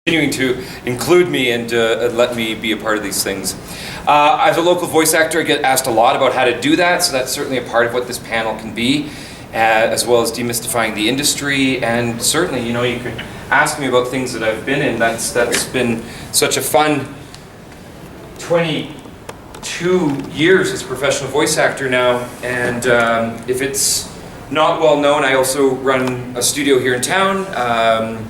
continuing to include me and let me be a part of these things. As a local voice actor, I get asked a lot about how to do that, so that's certainly a part of what this panel can be, as well as demystifying the industry. And certainly, you know, you could ask me about things that I've been in. That's been such a fun 22 years as a professional voice actor now. And if it's not well known, I also run a studio here in town.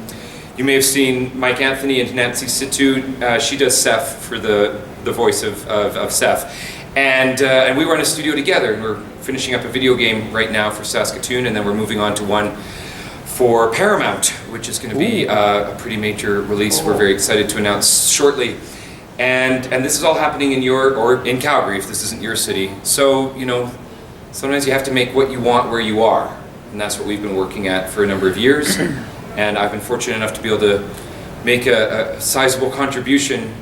You may have seen Mike Anthony and Nancy Situ. She does Seth for the voice of Seth. And we run a studio together, and we're finishing up a video game right now for Saskatoon, and then we're moving on to one for Paramount, which is going to be a pretty major release. We're very excited to announce shortly. And this is all happening in in Calgary, if this isn't your city. So, you know, sometimes you have to make what you want where you are. And that's what we've been working at for a number of years. And I've been fortunate enough to be able to make a sizable contribution,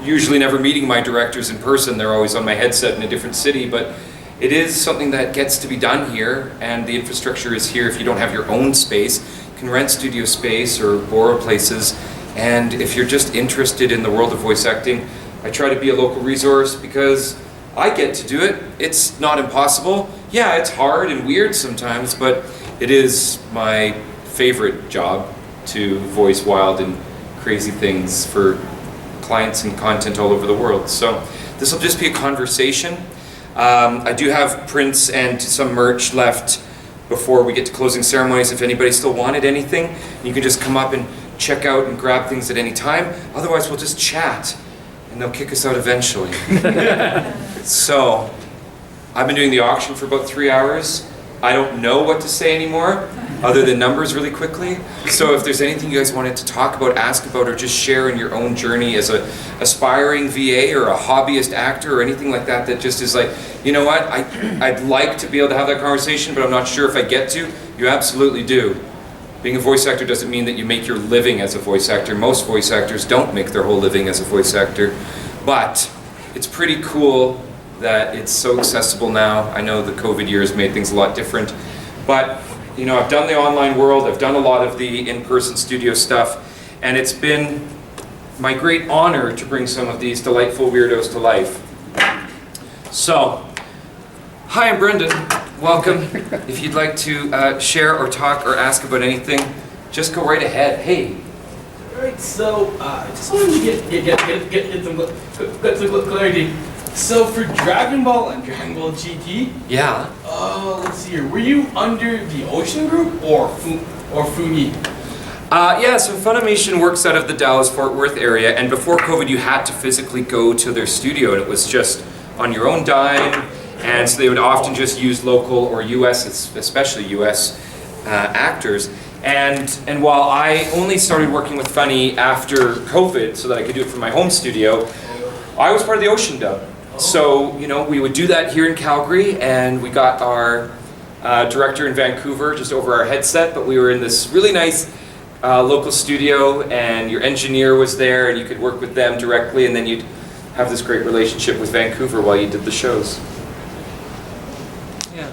usually never meeting my directors in person. They're always on my headset in a different city, but it is something that gets to be done here, and the infrastructure is here. If you don't have your own space, you can rent studio space or borrow places. And if you're just interested in the world of voice acting, I try to be a local resource because I get to do it. It's not impossible. Yeah, it's hard and weird sometimes, but it is my favorite job to voice wild and crazy things for clients and content all over the world. So this will just be a conversation. I do have prints and some merch left before we get to closing ceremonies. If anybody still wanted anything, you can just come up and check out and grab things at any time. Otherwise, we'll just chat and they'll kick us out eventually. So I've been doing the auction for about 3 hours. I don't know what to say anymore, other than numbers really quickly. So if there's anything you guys wanted to talk about, ask about, or just share in your own journey as a aspiring VA or a hobbyist actor or anything like that, that just is like, you know what, I'd like to be able to have that conversation, but I'm not sure if I get to, you absolutely do. Being a voice actor doesn't mean that you make your living as a voice actor. Most voice actors don't make their whole living as a voice actor, but it's pretty cool that it's so accessible now. I know the COVID years made things a lot different, but you know, I've done the online world, I've done a lot of the in-person studio stuff, and it's been my great honor to bring some of these delightful weirdos to life. So, hi, I'm Brendan. Welcome. If you'd like to share or talk or ask about anything, just go right ahead. Hey. Alright, so I just wanted to get some clarity. So for Dragon Ball and Dragon Ball GT, Yeah. let's see here. Were you under the Ocean Group or Fumi? Yeah, so Funimation works out of the Dallas-Fort Worth area, and before COVID you had to physically go to their studio, and it was just on your own dime, and so they would often just use local or US, especially US actors. And while I only started working with Funny after COVID so that I could do it from my home studio, I was part of the Ocean Dub. So, you know, we would do that here in Calgary, and we got our director in Vancouver just over our headset, but we were in this really nice local studio, and your engineer was there, and you could work with them directly, and then you'd have this great relationship with Vancouver while you did the shows. Yeah.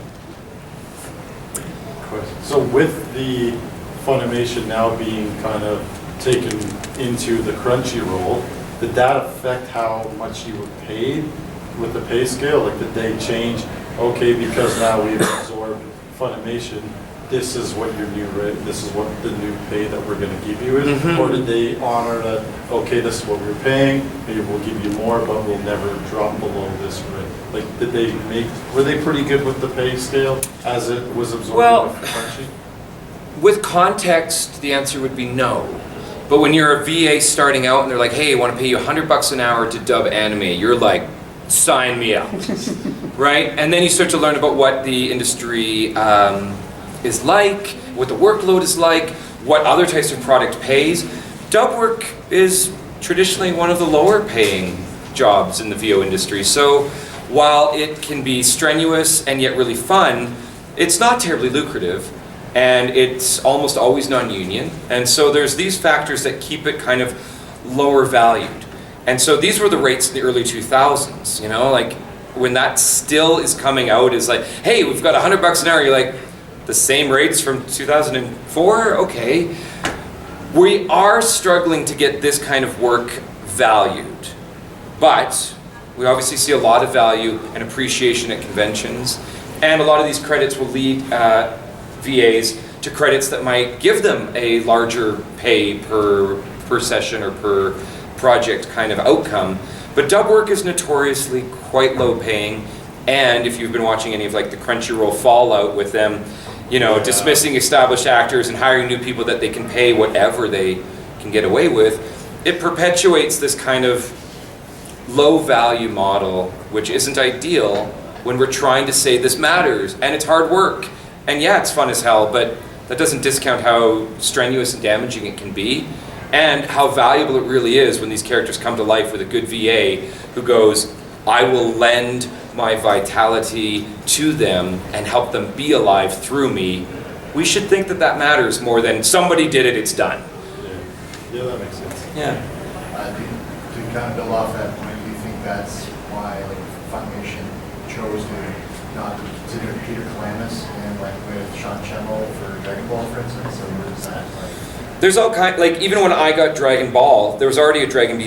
So with the Funimation now being kind of taken into the Crunchyroll, did that affect how much you were paid with the pay scale? Like, did they change, okay, because now we've absorbed Funimation, this is what your new rate, this is what the new pay that we're going to give you is? Mm-hmm. Or did they honor that, okay, this is what we're paying, maybe we'll give you more, but we'll never drop below this rate? Like, were they pretty good with the pay scale as it was absorbed with Crunchy? With context, the answer would be no. But when you're a VA starting out and they're like, hey, I want to pay you $100 an hour to dub anime, you're like, sign me up, right? And then you start to learn about what the industry is like, what the workload is like, what other types of product pays. Dub work is traditionally one of the lower paying jobs in the VO industry. So while it can be strenuous and yet really fun, it's not terribly lucrative. And it's almost always non-union. And so there's these factors that keep it kind of lower valued. And so these were the rates in the early 2000s, you know, like when that still is coming out is like, hey, we've got $100 an hour, you're like, the same rates from 2004, okay. We are struggling to get this kind of work valued, but we obviously see a lot of value and appreciation at conventions, and a lot of these credits will lead VAs to credits that might give them a larger pay per session or per project kind of outcome. But dub work is notoriously quite low paying, and if you've been watching any of like the Crunchyroll fallout with them, you know, dismissing established actors and hiring new people that they can pay whatever they can get away with, it perpetuates this kind of low value model, which isn't ideal when we're trying to say this matters, and it's hard work. And yeah, it's fun as hell, but that doesn't discount how strenuous and damaging it can be, and how valuable it really is when these characters come to life with a good VA who goes, I will lend my vitality to them and help them be alive through me. We should think that that matters more than somebody did it, it's done. Yeah, that makes sense. Yeah. To kind of build off that point, do you think that's why like Funimation chose to not consider Peter Kalamis and like with Sean Chemmel for Dragon Ball, for instance, or was that like? There's all kind, like even when I got Dragon Ball, there was already a Dragon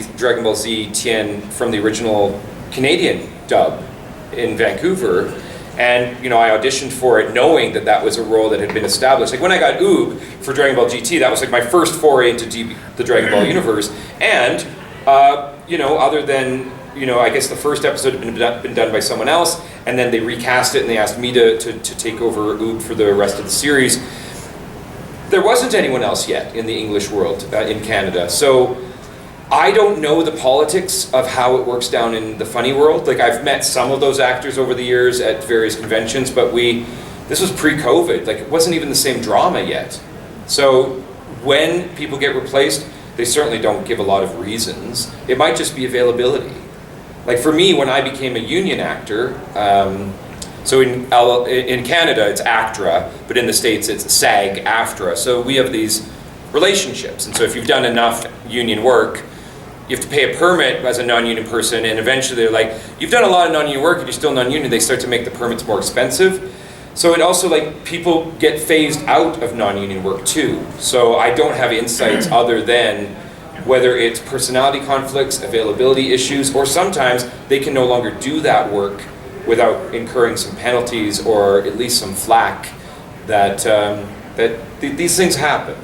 Ball Z Tien from the original Canadian dub in Vancouver, and you know I auditioned for it knowing that that was a role that had been established. Like when I got Oob for Dragon Ball GT, that was like my first foray into the Dragon Ball universe, and you know, other than, you know, I guess the first episode had been done by someone else, and then they recast it and they asked me to take over Oob for the rest of the series. There wasn't anyone else yet in the English world in Canada, so I don't know the politics of how it works down in the funny world. Like I've met some of those actors over the years at various conventions, but this was pre-COVID, like it wasn't even the same drama yet. So when people get replaced, they certainly don't give a lot of reasons. It might just be availability. Like for me, when I became a union actor, so in Canada it's ACTRA, but in the States it's SAG-AFTRA. So we have these relationships, and so if you've done enough union work, you have to pay a permit as a non-union person, and eventually they're like, you've done a lot of non-union work, if you're still non-union, they start to make the permits more expensive. So it also, like, people get phased out of non-union work too. So I don't have insights other than whether it's personality conflicts, availability issues, or sometimes they can no longer do that work without incurring some penalties or at least some flack that these things happen.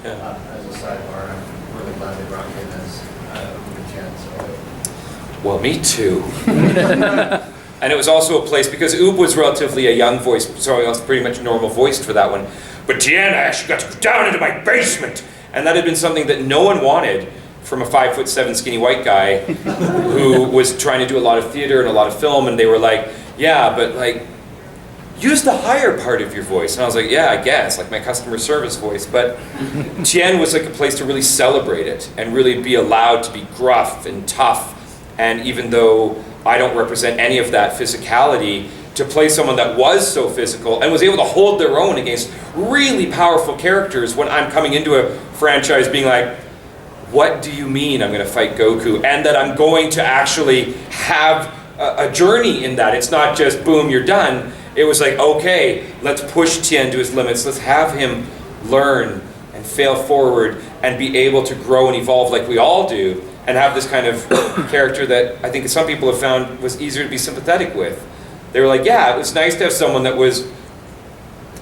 Yeah. As a sidebar, I'm really glad they brought me in as Oob Tien. Well, me too. And it was also a place, because Oob was relatively a young voice, so I was pretty much normal voiced for that one. But Tiana actually got to go down into my basement! And that had been something that no one wanted from a 5'7" skinny white guy who was trying to do a lot of theater and a lot of film, and they were like, yeah, but like, use the higher part of your voice. And I was like, yeah, I guess, like my customer service voice. But Tien was like a place to really celebrate it and really be allowed to be gruff and tough. And even though I don't represent any of that physicality, to play someone that was so physical and was able to hold their own against really powerful characters when I'm coming into a franchise being like, what do you mean I'm going to fight Goku? And that I'm going to actually have a journey in that. It's not just, boom, you're done. It was like, okay, let's push Tien to his limits. Let's have him learn and fail forward and be able to grow and evolve like we all do, and have this kind of character that I think some people have found was easier to be sympathetic with. They were like, yeah, it was nice to have someone that was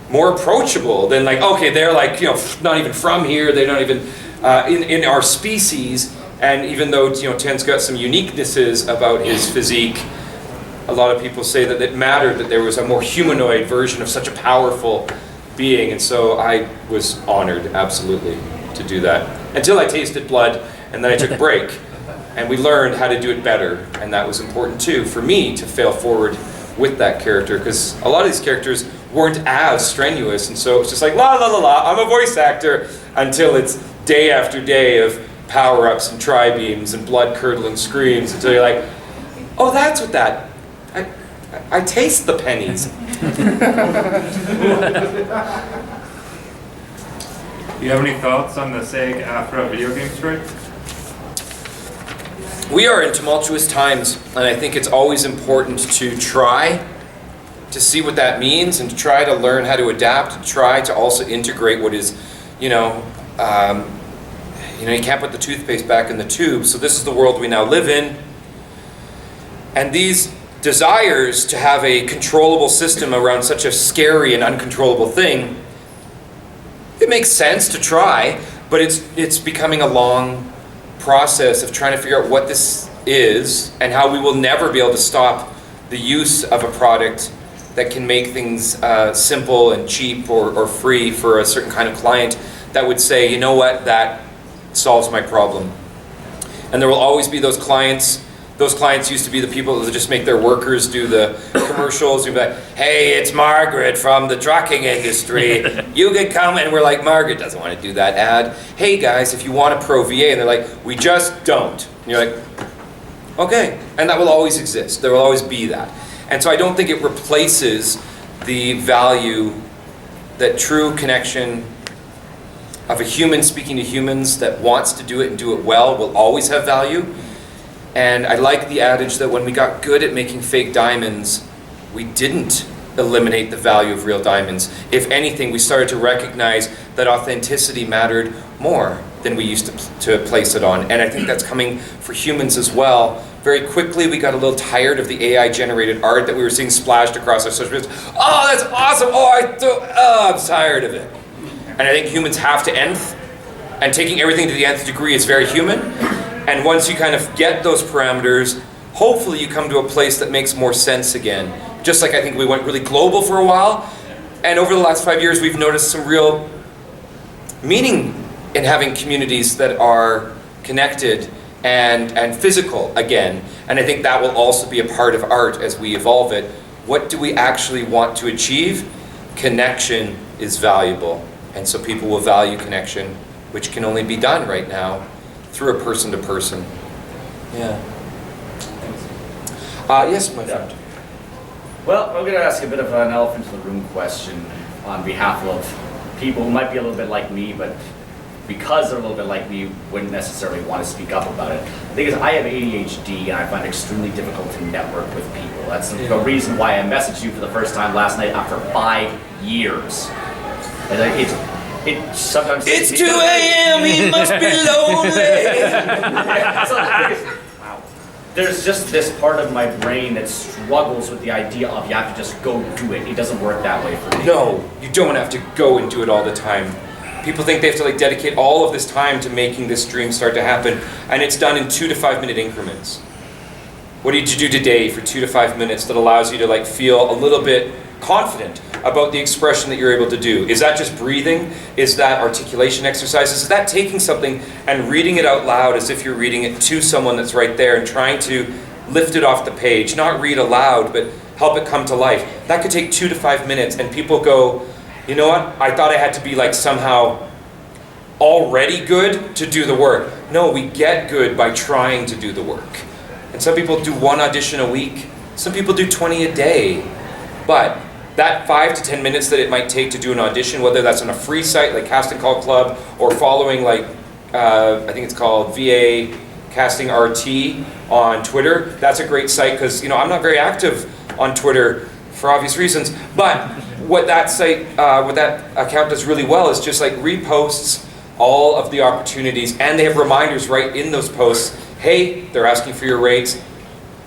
more approachable than like, okay, they're like, you know, not even from here, they're not even in our species, and even though, you know, Tien's got some uniquenesses about his physique, a lot of people say that it mattered that there was a more humanoid version of such a powerful being, and so I was honored, absolutely, to do that. Until I tasted blood, and then I took a break, and we learned how to do it better, and that was important too, for me to fail forward with that character, because a lot of these characters weren't as strenuous, and so it's just like, la la la la, I'm a voice actor, until it's day after day of power-ups and tri-beams and blood-curdling screams, until you're like, oh, that's what that, I taste the pennies. Do you have any thoughts on the SAG-AFTRA video game strike? We are in tumultuous times, and I think it's always important to try to see what that means and to try to learn how to adapt, and try to also integrate what is, you know, You know, you can't put the toothpaste back in the tube, so this is the world we now live in. And these desires to have a controllable system around such a scary and uncontrollable thing, it makes sense to try, but it's becoming a long process of trying to figure out what this is and how we will never be able to stop the use of a product that can make things simple and cheap or free for a certain kind of client that would say, you know what, that solves my problem. And there will always be those clients. Those clients used to be the people that just make their workers do the commercials. You'd be like, hey, it's Margaret from the trucking industry. You can come, and we're like, Margaret doesn't want to do that ad. Hey guys, if you want a Pro VA, and they're like, we just don't. And you're like, okay. And that will always exist. There will always be that. And so I don't think it replaces the value that true connection of a human speaking to humans that wants to do it and do it well will always have value. And I like the adage that when we got good at making fake diamonds, we didn't eliminate the value of real diamonds. If anything, we started to recognize that authenticity mattered more than we used to place it on. And I think that's coming for humans as well. Very quickly, we got a little tired of the AI-generated art that we were seeing splashed across our social media. Oh, that's awesome! I'm tired of it. And I think humans have to nth, and taking everything to the nth degree is very human. And once you kind of get those parameters, hopefully you come to a place that makes more sense again. Just like I think we went really global for a while, and over the last 5 years we've noticed some real meaning in having communities that are connected and physical again. And I think that will also be a part of art as we evolve it. What do we actually want to achieve? Connection is valuable. And so people will value connection, which can only be done right now through a person to person. Yeah. Yes, my friend. Well, I'm going to ask a bit of an elephant in the room question on behalf of people who might be a little bit like me, but because they're a little bit like me, wouldn't necessarily want to speak up about it. The thing is, I have ADHD and I find it extremely difficult to network with people. That's the reason why I messaged you for the first time last night after 5 years. And it sometimes It's 2 a.m., he must be lonely. So the thing is, wow. There's just this part of my brain that struggles with the idea of you have to just go do it. It doesn't work that way for me. No, you don't have to go and do it all the time. People think they have to dedicate all of this time to making this dream start to happen, and it's done in 2 to 5 minute increments. What did you do today for 2 to 5 minutes that allows you to feel a little bit confident about the expression that you're able to do? Is that just breathing? Is that articulation exercises? Is that taking something and reading it out loud as if you're reading it to someone that's right there and trying to lift it off the page? Not read aloud, but help it come to life. That could take 2 to 5 minutes, and people go, you know what? I thought I had to be somehow already good to do the work. No, we get good by trying to do the work. And some people do 1 audition a week. Some people do 20 a day. But that 5 to 10 minutes that it might take to do an audition, whether that's on a free site like Casting Call Club or following I think it's called VA Casting RT on Twitter, that's a great site because I'm not very active on Twitter for obvious reasons. But what that site, what that account does really well is just reposts all of the opportunities, and they have reminders right in those posts. Hey, they're asking for your rates.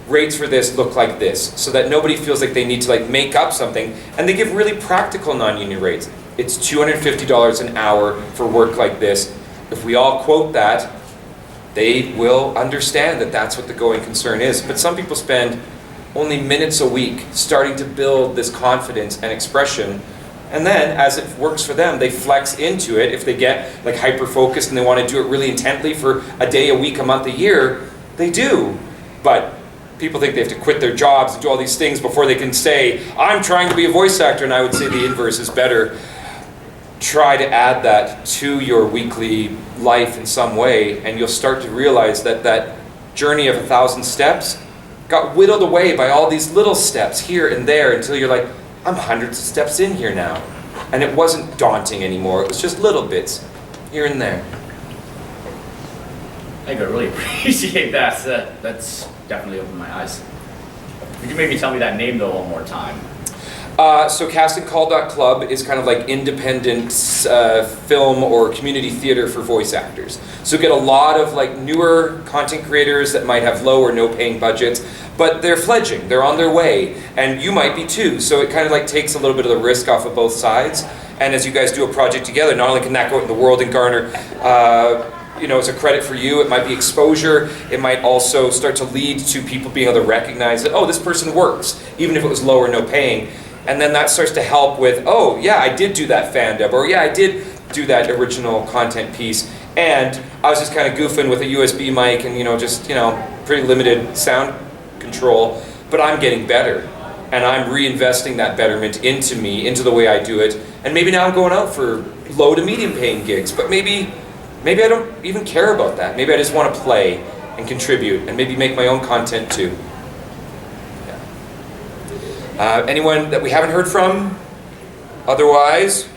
Rates for this look like this, so that nobody feels like they need to make up something. And they give really practical non-union rates. It's $250 an hour for work like this. If we all quote that, they will understand that that's what the going concern is. But some people spend only minutes a week starting to build this confidence and expression. And then, as it works for them, they flex into it. If they get hyper-focused and they want to do it really intently for a day, a week, a month, a year, they do. But people think they have to quit their jobs and do all these things before they can say, I'm trying to be a voice actor, and I would say the inverse is better. Try to add that to your weekly life in some way, and you'll start to realize that that journey of 1,000 steps got whittled away by all these little steps here and there until you're like, I'm hundreds of steps in here now. And it wasn't daunting anymore, it was just little bits here and there. I really appreciate that. That's definitely opened my eyes. Could you maybe tell me that name though one more time? So castingcall.club is kind of like independent film or community theater for voice actors. So get a lot of like newer content creators that might have low or no paying budgets, but they're fledgling, they're on their way, and you might be too. So it kind of like takes a little bit of the risk off of both sides. And as you guys do a project together, not only can that go out in the world and garner it's a credit for you, it might be exposure, it might also start to lead to people being able to recognize that, oh, this person works, even if it was low or no paying. And then that starts to help with, oh, yeah, I did do that fan dub, or yeah, I did do that original content piece, and I was just kind of goofing with a USB mic and, pretty limited sound control, but I'm getting better. And I'm reinvesting that betterment into me, into the way I do it, and maybe now I'm going out for low to medium paying gigs, but maybe I don't even care about that. Maybe I just want to play and contribute, and maybe make my own content too. Anyone that we haven't heard from? Otherwise,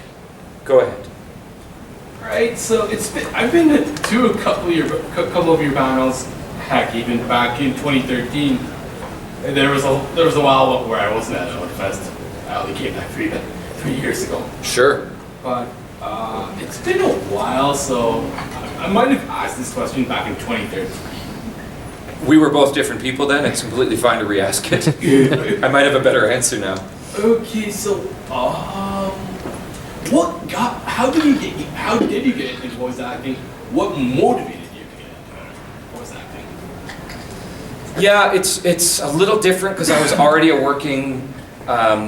go ahead. Right, so I've been to a couple of your panels. Heck, even back in 2013, there was a while where I wasn't at Outfest. I only came back 3 years ago. Sure. But it's been a while, so I might have asked this question back in 2013. We were both different people then. It's completely fine to re-ask it. I might have a better answer now. Okay, so how did you get into voice acting? What motivated you to get into voice acting? Yeah, it's a little different because I was already a working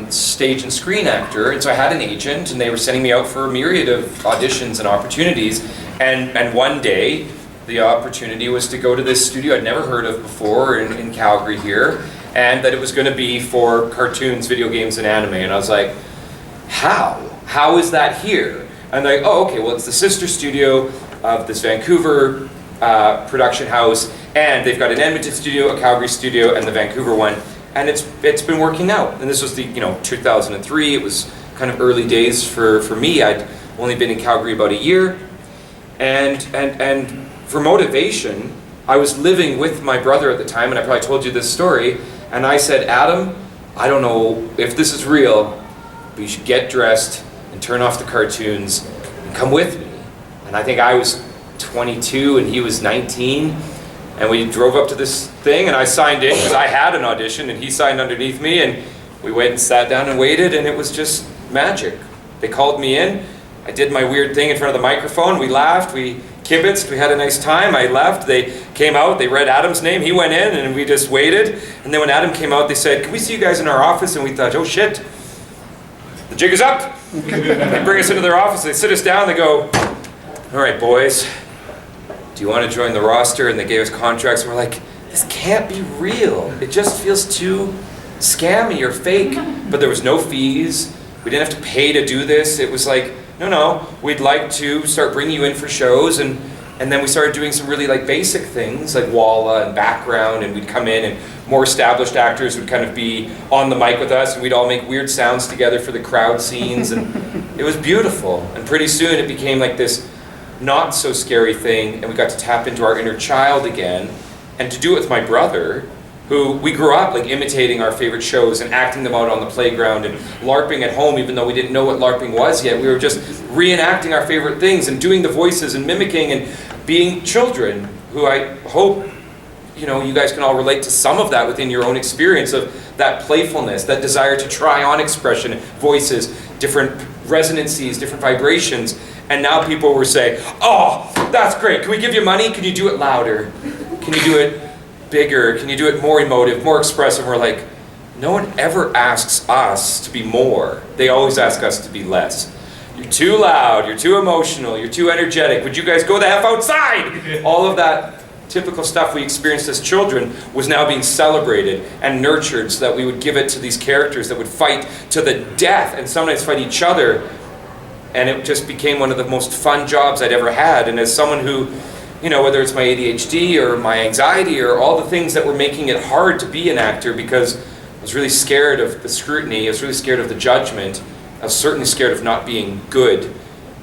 stage and screen actor, and so I had an agent, and they were sending me out for a myriad of auditions and opportunities. And one day, the opportunity was to go to this studio I'd never heard of before in Calgary here, and that it was going to be for cartoons, video games, and anime. And I was like, how? How is that here? And they're like, oh, okay, well, it's the sister studio of this Vancouver production house, and they've got an Edmonton studio, a Calgary studio, and the Vancouver one, and it's been working out. And this was the 2003. It was kind of early days for me. I'd only been in Calgary about a year, and for motivation, I was living with my brother at the time, and I probably told you this story, and I said, Adam, I don't know if this is real, but you should get dressed and turn off the cartoons and come with me. And I think I was 22 and he was 19, and we drove up to this thing, and I signed in because I had an audition, and he signed underneath me, and we went and sat down and waited, and it was just magic. They called me in, I did my weird thing in front of the microphone, we laughed, we kibitzed, we had a nice time, I left, they came out, they read Adam's name, he went in, and we just waited. And then when Adam came out, they said, can we see you guys in our office? And we thought, oh shit, the jig is up. They bring us into their office, they sit us down, they go, all right boys, do you want to join the roster? And they gave us contracts, and we're like, this can't be real. It just feels too scammy or fake. But there was no fees, we didn't have to pay to do this. It was like, no, we'd like to start bringing you in for shows, and then we started doing some really like basic things like walla and background, and we'd come in and more established actors would kind of be on the mic with us, and we'd all make weird sounds together for the crowd scenes, and it was beautiful. And pretty soon it became like this not so scary thing, and we got to tap into our inner child again, and to do it with my brother, who we grew up like imitating our favorite shows and acting them out on the playground and LARPing at home, even though we didn't know what LARPing was yet. We were just reenacting our favorite things and doing the voices and mimicking and being children, who I hope you guys can all relate to some of that within your own experience of that playfulness, that desire to try on expression, voices, different resonancies, different vibrations. And now people were saying, oh, that's great, can we give you money? Can you do it louder? Can you do it bigger? Can you do it more emotive, more expressive? We're like, no one ever asks us to be more. They always ask us to be less. You're too loud, you're too emotional, you're too energetic. Would you guys go the F outside? All of that typical stuff we experienced as children was now being celebrated and nurtured so that we would give it to these characters that would fight to the death and sometimes fight each other. And it just became one of the most fun jobs I'd ever had. And as someone who, whether it's my ADHD or my anxiety or all the things that were making it hard to be an actor, because I was really scared of the scrutiny, I was really scared of the judgment, I was certainly scared of not being good.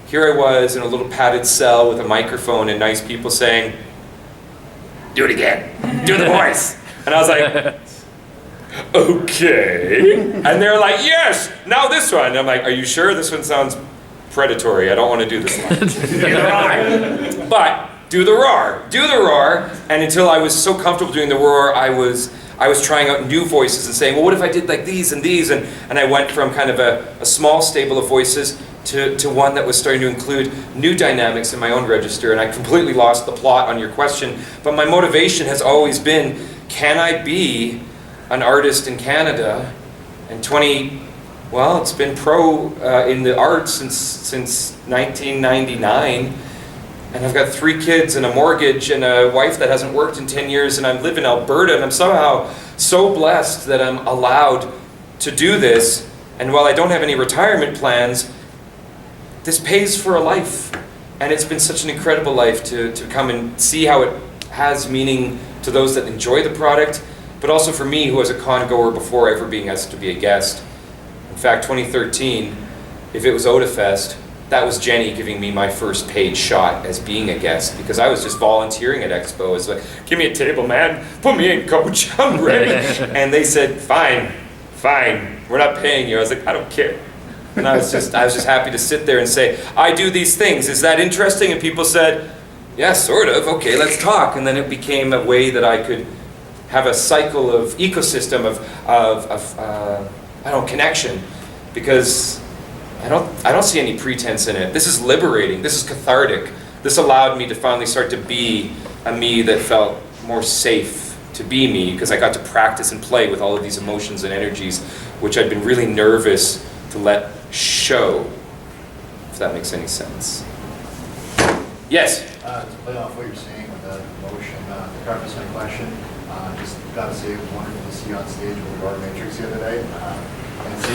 Here I was in a little padded cell with a microphone and nice people saying, do it again, do the voice. And I was like, okay. And they're like, yes, now this one. And I'm like, are you sure? This one sounds predatory. I don't want to do this one. But do the roar. Do the roar. And until I was so comfortable doing the roar, I was trying out new voices and saying, well, what if I did like these and these? And I went from kind of a small stable of voices to one that was starting to include new dynamics in my own register. And I completely lost the plot on your question. But my motivation has always been, can I be an artist in Canada? And it's been pro in the arts since 1999. And I've got 3 kids and a mortgage and a wife that hasn't worked in 10 years, and I live in Alberta, and I'm somehow so blessed that I'm allowed to do this. And while I don't have any retirement plans, this pays for a life. And it's been such an incredible life to come and see how it has meaning to those that enjoy the product, but also for me, who was a con goer before ever being asked to be a guest. In fact, 2013, if it was OdaFest, that was Jenny giving me my first paid shot as being a guest, because I was just volunteering at Expo. It was like, give me a table, man. Put me in, coach. I'm ready. And they said, fine, we're not paying you. I was like, I don't care. And I was just happy to sit there and say, I do these things. Is that interesting? And people said, yeah, sort of. Okay, let's talk. And then it became a way that I could have a cycle of ecosystem of connection, because I don't see any pretense in it. This is liberating. This is cathartic. This allowed me to finally start to be a me that felt more safe to be me, because I got to practice and play with all of these emotions and energies, which I'd been really nervous to let show, if that makes any sense. Yes? To play off what you're saying with the emotion, to preface my question, just gotta say it was wonderful to see you on stage with the Art Matrix the other day.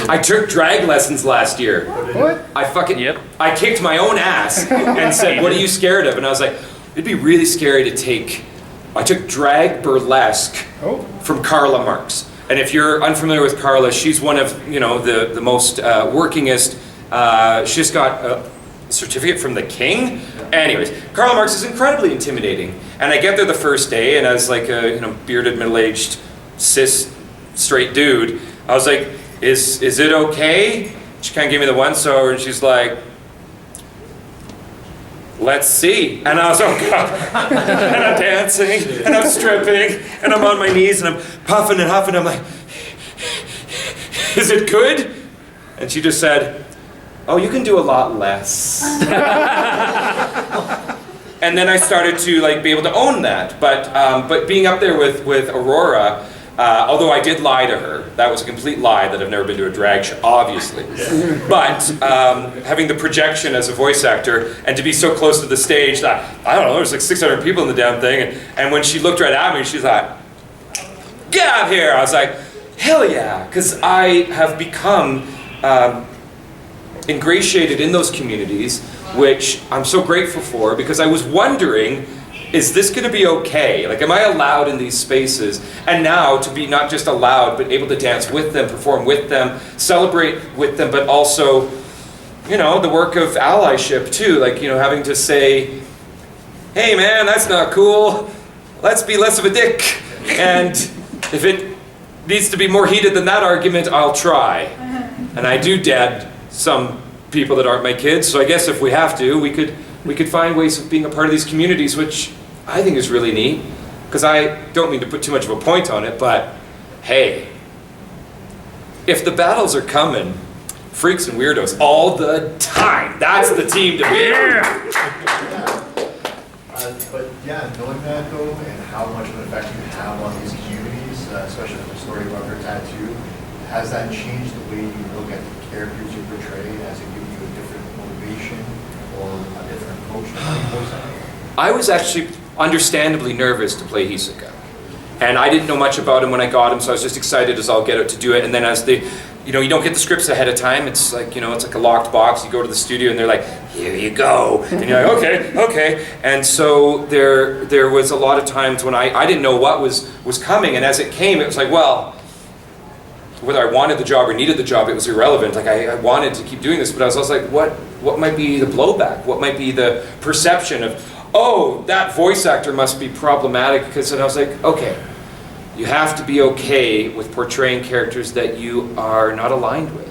I took drag lessons last year. What? I kicked my own ass and said, what are you scared of? And I was like, it'd be really scary to I took drag burlesque from Carla Marks. And if you're unfamiliar with Carla, she's one of, the most workingest. She's got a certificate from the king. Anyways, Carla Marks is incredibly intimidating. And I get there the first day, and as like a bearded, middle-aged, cis, straight dude, I was like, is it okay? She kind of gave me the once-over, and she's like, let's see. And I was, oh God. And I'm dancing, and I'm stripping, and I'm on my knees, and I'm puffing and huffing. I'm like, is it good? And she just said, oh, you can do a lot less. And then I started to be able to own that. But being up there with Aurora, although I did lie to her, that was a complete lie that I've never been to a drag show, obviously. But having the projection as a voice actor and to be so close to the stage that, I don't know, there's like 600 people in the damn thing. And when she looked right at me, she's like, get out here. I was like, hell yeah. Because I have become ingratiated in those communities, which I'm so grateful for, because I was wondering, is this going to be okay? Like, am I allowed in these spaces? And now to be not just allowed, but able to dance with them, perform with them, celebrate with them, but also, the work of allyship too. Like, having to say, hey man, that's not cool. Let's be less of a dick. And if it needs to be more heated than that argument, I'll try. And I do dad some people that aren't my kids, so I guess if we have to, we could find ways of being a part of these communities, which I think is really neat, because I don't mean to put too much of a point on it, but hey, if the battles are coming, freaks and weirdos all the time, that's the team to be. But yeah, knowing that though, and how much of an effect you have on these communities, especially with the story about her tattoo, has that changed the way you look at the characters you portray? Has it given you a different motivation or a different approach to playing voice acting? I was actually understandably nervous to play Hisoka. And I didn't know much about him when I got him, so I was just excited as all get out to do it. And then as you don't get the scripts ahead of time. It's like, it's like a locked box. You go to the studio and they're like, here you go. And you're like, okay. And so there was a lot of times when I didn't know what was coming. And as it came, it was like, well, whether I wanted the job or needed the job, it was irrelevant. Like I wanted to keep doing this, but I was also like, what might be the blowback? What might be the perception of, oh, that voice actor must be problematic? And I was like, okay, You have to be okay with portraying characters that you are not aligned with.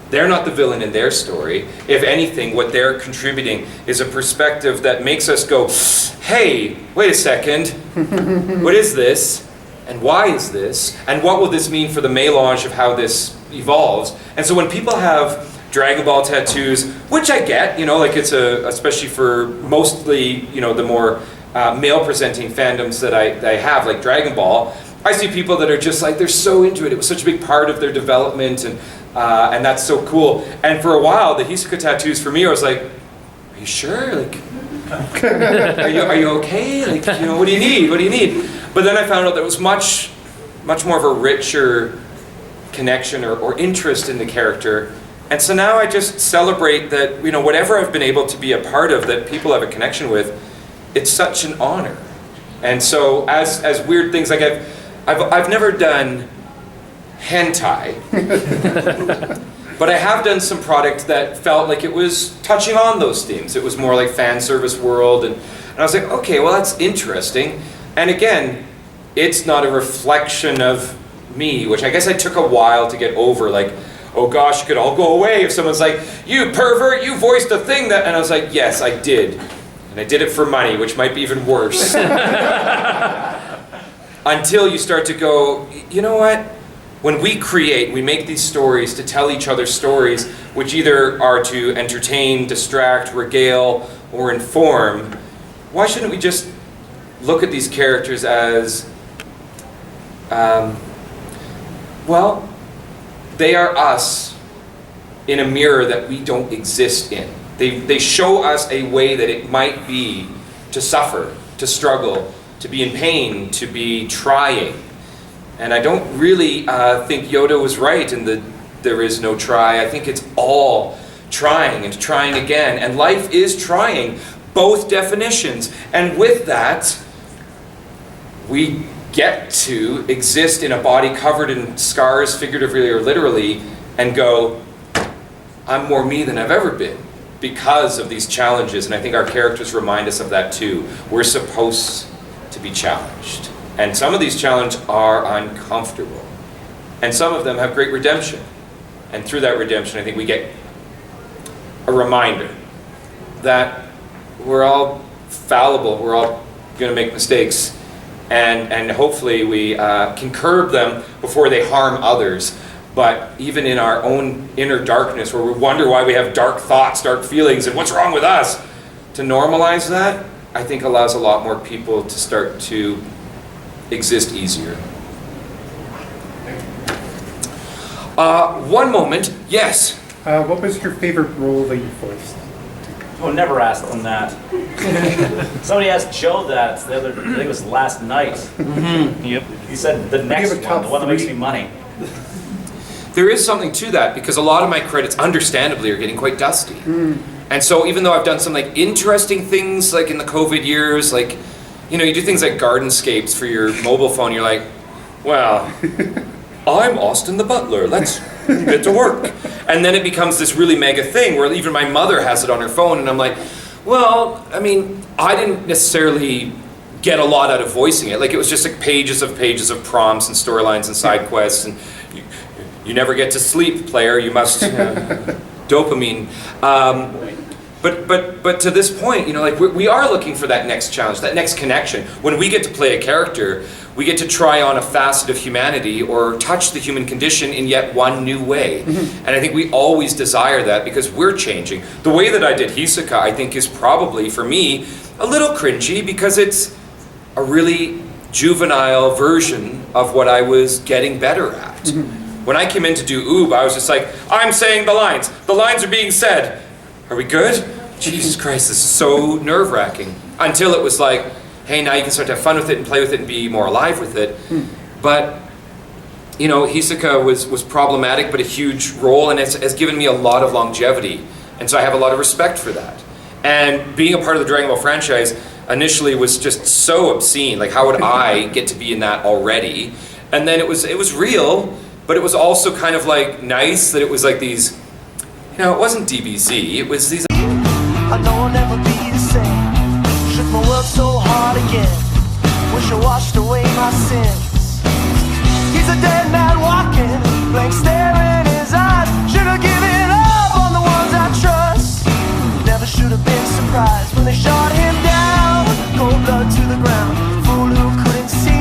They're not the villain in their story. If anything, what they're contributing is a perspective that makes us go, hey, wait a second, what is this? And why is this? And what will this mean for the melange of how this evolves? And so when people have Dragon Ball tattoos, which I get, you know, like it's especially for mostly, you know, the more male-presenting fandoms that I have, like Dragon Ball, I see people that are just like, they're so into it. It was such a big part of their development, and that's so cool. And for a while, the Hisoka tattoos for me, I was like, are you sure? Like, are you okay? Like, you know, what do you need? What do you need? But then I found out there was much more of a richer connection or interest in the character. And so now I just celebrate that, you know, whatever I've been able to be a part of that people have a connection with, it's such an honor. And so as weird things, like I've never done hentai, but I have done some product that felt like it was touching on those themes. It was more like fan service world, and I was like, okay, well that's interesting. And again, it's not a reflection of me, which I guess I took a while to get over, like, oh gosh, it could all go away if someone's like, you pervert, you voiced a thing that, and I was like, yes, I did. And I did it for money, which might be even worse. Until you start to go, you know what? When we create, we make these stories to tell each other stories, which either are to entertain, distract, regale, or inform. Why shouldn't we just look at these characters as, well, they are us in a mirror that we don't exist in. They show us a way that it might be to suffer, to struggle, to be in pain, to be trying. And I don't really think Yoda was right in the there is no try. I think it's all trying and trying again. And life is trying, both definitions. And with that, we get to exist in a body covered in scars, figuratively or literally, and go, I'm more me than I've ever been because of these challenges. And I think our characters remind us of that too. We're supposed to be challenged. And some of these challenges are uncomfortable. And some of them have great redemption. And through that redemption, I think we get a reminder that we're all fallible, we're all going to make mistakes, and hopefully we can curb them before they harm others. But even in our own inner darkness, where we wonder why we have dark thoughts, dark feelings, and what's wrong with us, to normalize that, I think allows a lot more people to start to exist easier. One moment, yes. What was your favorite role that you voiced? Oh, never asked them that. Somebody asked Joe that the other, I think it was last night. Yep. He said the next have a top one, the one that makes three? me money. There is something to that, because a lot of my credits, understandably, are getting quite dusty. And so even though I've done some like interesting things, like in the COVID years, like, you know, you do things like Gardenscapes for your mobile phone, you're like, well, I'm Austin the Butler, let's get to work. And then it becomes this really mega thing where even my mother has it on her phone, and I'm like, well, I mean, I didn't necessarily get a lot out of voicing it. Like, it was just like pages of prompts and storylines and side quests, and you never get to sleep, player, you must dopamine. But to this point, you know, like we are looking for that next challenge, that next connection. When we get to play a character, we get to try on a facet of humanity or touch the human condition in yet one new way. And I think we always desire that because we're changing. The way that I did Hisoka, I think, is probably, for me, a little cringy because it's a really juvenile version of what I was getting better at. When I came in to do Oob, I was just like, I'm saying the lines. The lines are being said. Are we good? Jesus Christ, this is so nerve-wracking. Until it was like, hey, now you can start to have fun with it and play with it and be more alive with it. But, you know, Hisoka was problematic, but a huge role, and it's given me a lot of longevity. And so I have a lot of respect for that. And being a part of the Dragon Ball franchise initially was just so obscene. Like, how would I get to be in that already? And then it was real, but it was also kind of like nice that it was like these, you know, it wasn't DBZ, it was these. I know I'll never be the same. Shook my world so hard again. Wish I washed away my sins.